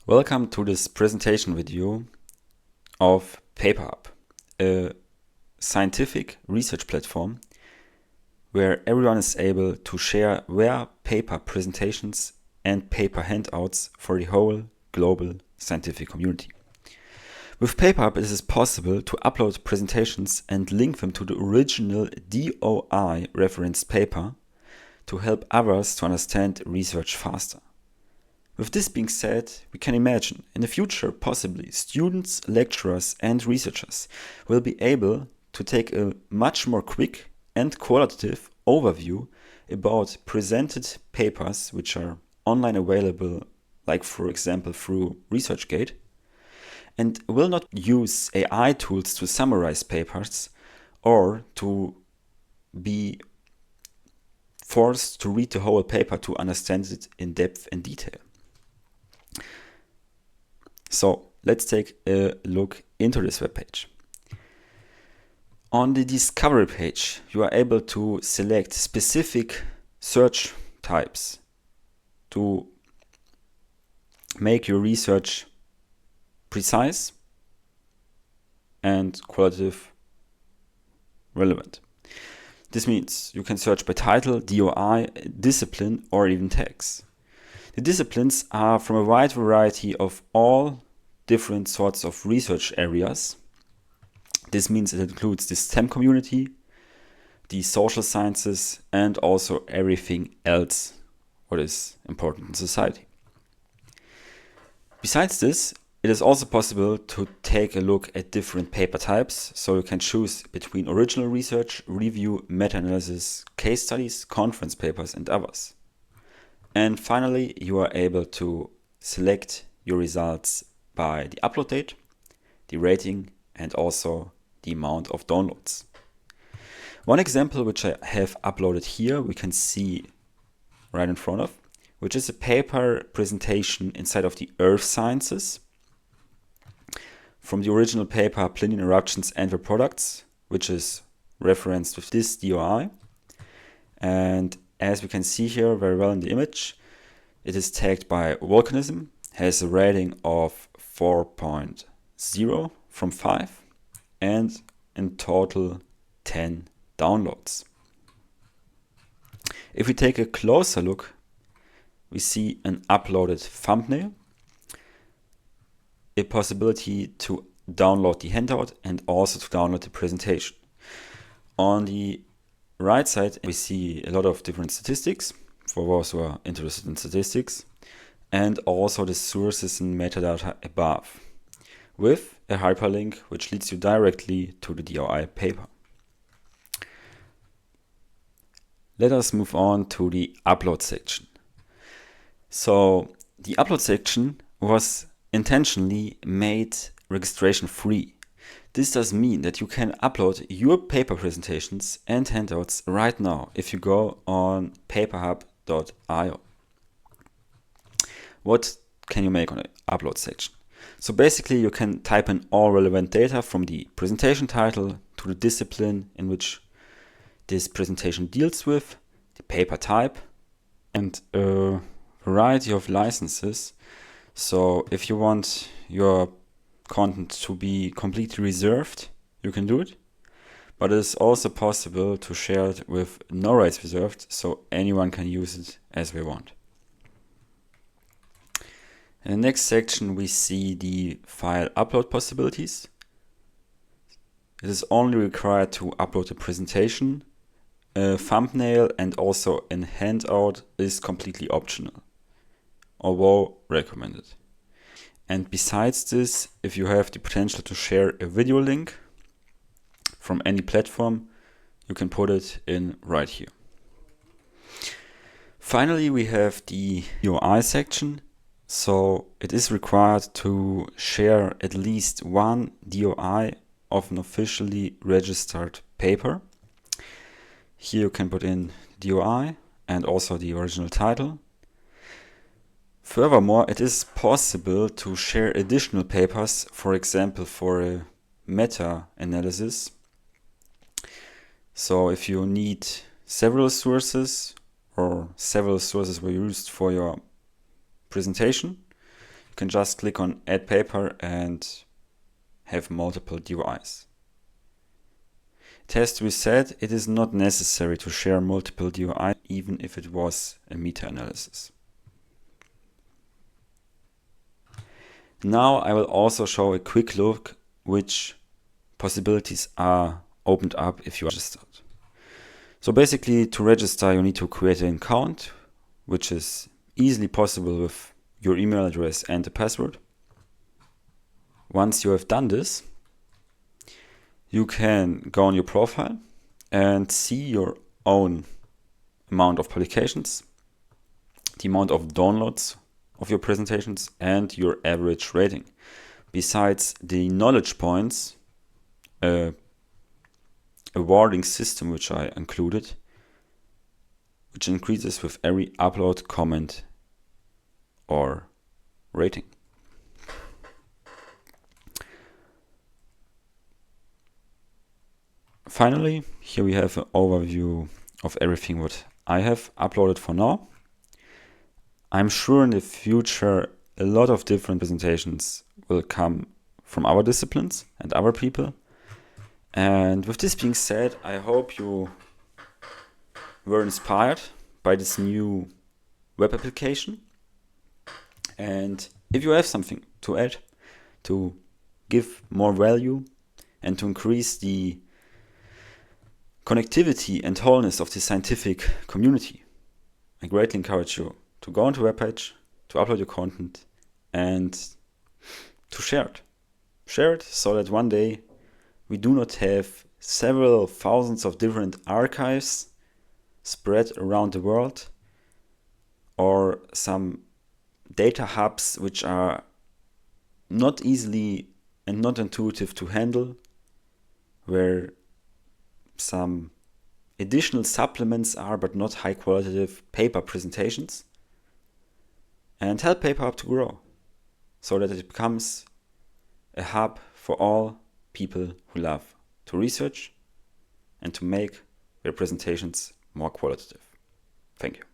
Welcome to this presentation video of PaperHub, a scientific research platform where everyone is able to share their paper presentations and paper handouts for the whole global scientific community. With PaperHub, it is possible to upload presentations and link them to the original DOI reference paper to help others to understand research faster. With this being said, we can imagine in the future possibly students, lecturers and researchers will be able to take a much more quick and qualitative overview about presented papers which are online available, like for example through ResearchGate, and will not use AI tools to summarize papers or to be forced to read the whole paper to understand it in depth and detail. So let's take a look into this webpage. On the discovery page, you are able to select specific search types to make your research precise and qualitative relevant. This means you can search by title, DOI, discipline, or even tags. The disciplines are from a wide variety of all different sorts of research areas. This means it includes the STEM community, the social sciences, and also everything else what is important in society. Besides this, it is also possible to take a look at different paper types, so you can choose between original research, review, meta-analysis, case studies, conference papers, and others. And finally, you are able to select your results by the upload date, the rating, and also the amount of downloads. One example which I have uploaded here, we can see right in front of, which is a paper presentation inside of the Earth Sciences from the original paper Plinian Eruptions and Their Products, which is referenced with this DOI. And as we can see here very well in the image, it is tagged by volcanism, has a rating of 4.0 from 5, and in total 10 downloads. If we take a closer look, we see an uploaded thumbnail, a possibility to download the handout and also to download the presentation. On the right side, we see a lot of different statistics for those who are interested in statistics, and also the sources and metadata above, with a hyperlink which leads you directly to the DOI paper. Let us move on to the upload section. So the upload section was intentionally made registration free. This does mean that you can upload your paper presentations and handouts right now if you go on paperhub.io. What can you make on the upload section? So basically you can type in all relevant data from the presentation title to the discipline in which this presentation deals with, the paper type, and a variety of licenses. So if you want your content to be completely reserved, you can do it. But it is also possible to share it with no rights reserved, so anyone can use it as they want. In the next section, we see the file upload possibilities. It is only required to upload a presentation. A thumbnail and also a handout is completely optional, although recommended. And besides this, if you have the potential to share a video link from any platform, you can put it in right here. Finally, we have the DOI section. So it is required to share at least one DOI of an officially registered paper. Here you can put in DOI and also the original title. Furthermore, it is possible to share additional papers, for example, for a meta-analysis. So if you need several sources or several sources were used for your presentation, you can just click on Add Paper and have multiple DOIs. It has to be said, it is not necessary to share multiple DOIs, even if it was a meta-analysis. Now I will also show a quick look which possibilities are opened up if you are registered. So basically, to register you need to create an account, which is easily possible with your email address and a password. Once you have done this, you can go on your profile and see your own amount of publications, the amount of downloads of your presentations, and your average rating. Besides the knowledge points, awarding system which I included, which increases with every upload, comment, or rating. Finally, here we have an overview of everything what I have uploaded for now. I'm sure in the future a lot of different presentations will come from our disciplines and other people. And with this being said, I hope you were inspired by this new web application. And if you have something to add to give more value and to increase the connectivity and wholeness of the scientific community, I greatly encourage you to go onto the webpage, to upload your content, and to share it. Share it so that one day we do not have several thousands of different archives spread around the world, or some data hubs which are not easily and not intuitive to handle, where some additional supplements are but not high qualitative paper presentations, and help PaperHub to grow so that it becomes a hub for all people who love to research and to make their presentations more qualitative. Thank you.